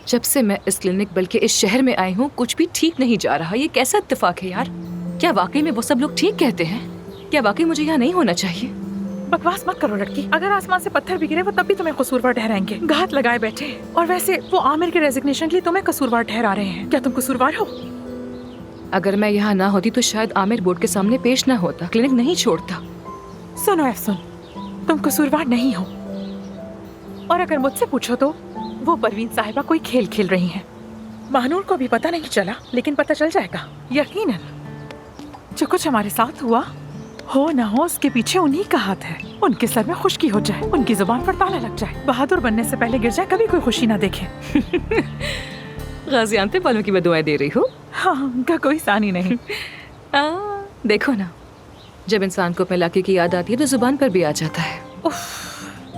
जब से मैं इस क्लिनिक बल्कि इस शहर में आई हूँ कुछ भी ठीक नहीं जा रहा। ये कैसा इत्तेफाक है यार? क्या वाकई में वो सब लोग ठीक कहते हैं? क्या वाकई मुझे यहाँ नहीं होना चाहिए? बकवास मत करो लड़की। अगर आसमान से पत्थर भी गिरे वो तब भी तुम्हें कसूरवार ठहराएंगे। घात लगाए बैठे। और वैसे वो आमिर के रेजिग्नेशन के लिए तुम्हें कसूरवार ठहरा रहे हैं। क्या तुम कसूरवार हो? अगर मैं यहाँ ना होती तो शायद आमिर बोर्ड के सामने पेश ना होता, क्लिनिक नहीं छोड़ता। सुनो एफसुन, तुम कसूरवार नहीं हो। और अगर मुझसे पूछो तो वो परवीन साहिबा कोई खेल खेल रही हैं। महानूर को भी पता नहीं चला, लेकिन पता चल जाएगा यकीनन। जो कुछ हमारे साथ हुआ हो ना हो उसके पीछे उन्हीं का हाथ है। उनके सर में खुश्की हो जाए, उनकी जुबान पर ताला लग जाए, बहादुर बनने से पहले गिर जाए, कभी कोई खुशी ना देखे। गाजियानतेब वालों की बदुआएं दे रही हो? हाँ, उनका कोई सानी नहीं। देखो ना, जब इंसान को अपने इलाके की याद आती है तो जुबान पर भी आ जाता है।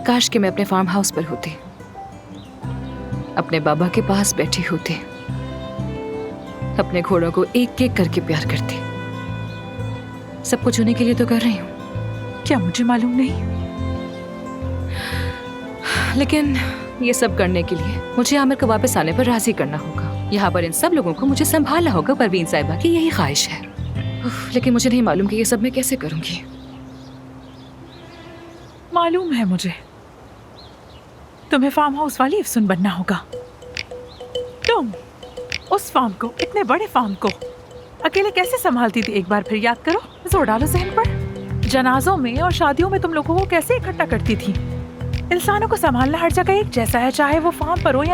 काश कि मैं अपने फार्म हाउस पर होती, अपने बाबा के पास बैठी होती, अपने घोड़ों को एक एक करके प्यार करती। सब कुछ उन्हीं के लिए तो कर रही हूँ। क्या मुझे मालूम नहीं? लेकिन ये सब करने के लिए मुझे आमिर को वापस आने पर राजी करना होगा। यहाँ पर इन सब लोगों को मुझे संभालना होगा। परवीन साहिबा की यही ख्वाहिश है। लेकिन मुझे नहीं मालूम कि ये सब मैं कैसे करूंगी। मालूम है मुझे, तुम्हें फार्म हाउस वाली अफसुन बनना होगा। तुम उस फार्म को, इतने बड़े फार्म को अकेले कैसे संभालती थी? एक बार फिर याद करो, जोर डालो जहन पर। जनाजों में और शादियों में तुम लोगों को कैसे इकट्ठा करती थी? इंसानों को संभालना हर जगह एक जैसा है, चाहे वो फार्म पर हो या